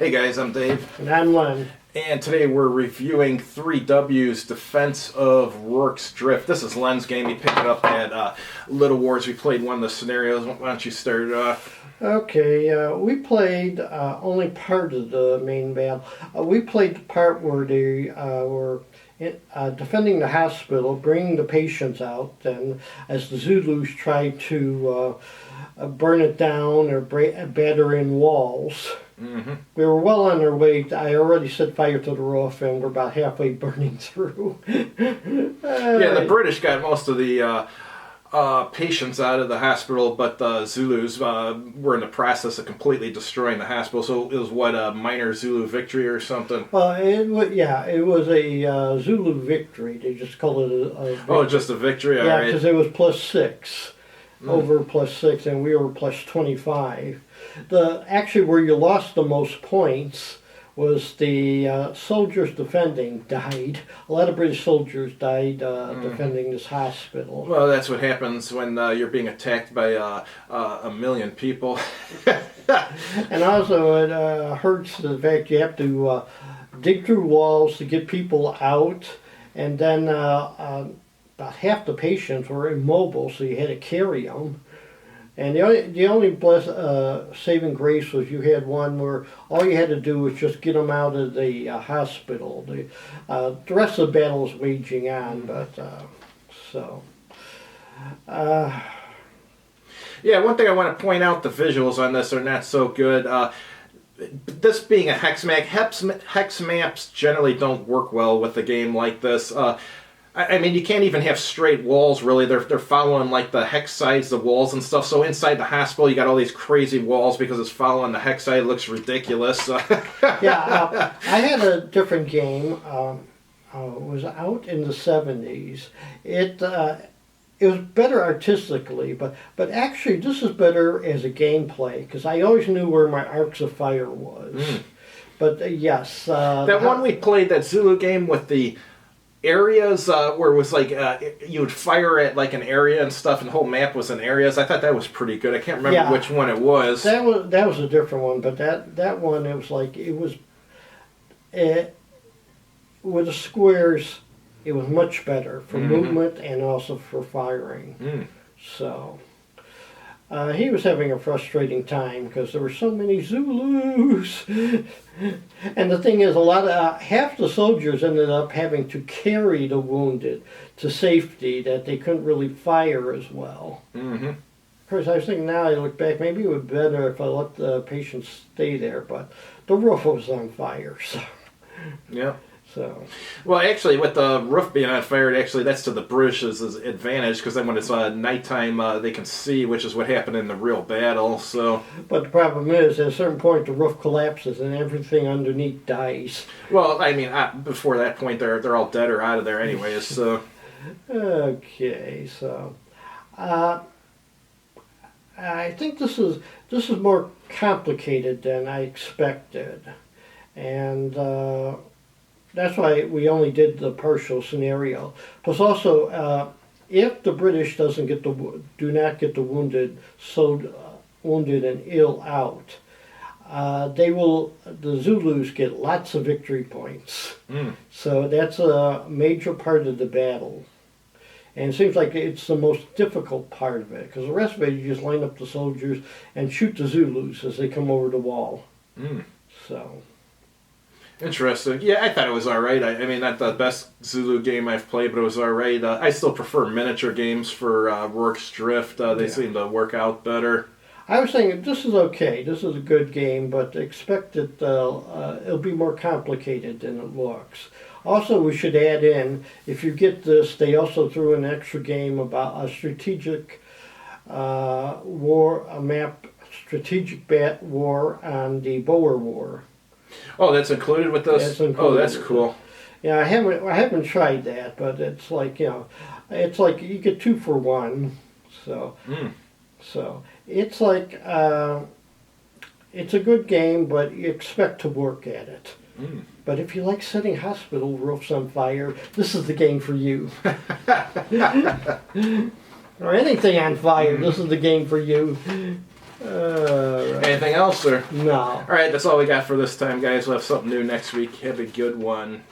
Hey guys, I'm Dave. And I'm Len. And today we're reviewing 3W's Defense of Rorke's Drift. This is Len's game. He picked it up at Little Wars. We played one of the scenarios. Why don't you start it off? Okay, we played only part of the main battle. We played the part where they were defending the hospital, bringing the patients out, and as the Zulus tried to burn it down or batter in walls. Mm-hmm. We were well on our way. I already set fire to the roof, and we're about halfway burning through. Yeah, the British got most of the patients out of the hospital, but the Zulus were in the process of completely destroying the hospital. So it was what, a minor Zulu victory or something? It was a Zulu victory. They just called it a victory. Oh, just a victory? Yeah, all right. because it was +6, over +6, and we were +25. Actually, where you lost the most points was the soldiers defending died. A lot of British soldiers died defending this hospital. Well, that's what happens when you're being attacked by a million people. And also, it hurts the fact you have to dig through walls to get people out, and then about half the patients were immobile, so you had to carry them. And the only saving grace was you had one where all you had to do was just get them out of the hospital. The rest of the battle was waging on, but Yeah, one thing I want to point out, the visuals on this are not so good. This being a hex map, hex maps generally don't work well with a game like this. I mean, you can't even have straight walls, really. They're following, like, the hex sides, the walls and stuff. So inside the hospital, you got all these crazy walls because it's following the hex side. It looks ridiculous. Yeah, I had a different game. It was out in the 70s. It was better artistically, but actually this is better as a gameplay, because I always knew where my arcs of fire was. But yes. That one we played, that Zulu game with the areas where it was like you would fire at like an area and stuff, and the whole map was in areas. I thought that was pretty good. I can't remember which one it was. That was a different one, but that one, it was like with the squares, it was much better for movement and also for firing. So he was having a frustrating time because there were so many Zulus. And the thing is, half the soldiers ended up having to carry the wounded to safety, that they couldn't really fire as well. Of course, I was thinking, now I look back, maybe it would be better if I let the patients stay there, but the roof was on fire. So. Yeah. So. Well, actually, with the roof being on fire, actually, that's to the British' advantage, because then when it's nighttime, they can see, which is what happened in the real battle. So. But the problem is, at a certain point, the roof collapses and everything underneath dies. Well, I mean, before that point, they're all dead or out of there anyways. So. Okay, so I think this is more complicated than I expected, and. That's why we only did the partial scenario. Plus, also, if the British do not get the wounded and ill out, the Zulus get lots of victory points. So that's a major part of the battle, and it seems like it's the most difficult part of it, because the rest of it, you just line up the soldiers and shoot the Zulus as they come over the wall. So. Interesting. Yeah, I thought it was alright. I mean, not the best Zulu game I've played, but it was alright. I still prefer miniature games for Rorke's Drift. They seem to work out better. I was saying, this is okay. This is a good game, but expect that it'll be more complicated than it looks. Also, we should add in, if you get this, they also threw an extra game about a strategic war, a map, strategic war on the Boer War. Oh, that's included with this? That's included. Oh, that's cool. Yeah, I haven't tried that, but it's like, it's like you get 2 for 1. So, so it's like it's a good game, but you expect to work at it. But if you like setting hospital roofs on fire, this is the game for you. Or anything on fire, this is the game for you. Anything else, or? No. All right, that's all we got for this time, guys. We'll have something new next week. Have a good one.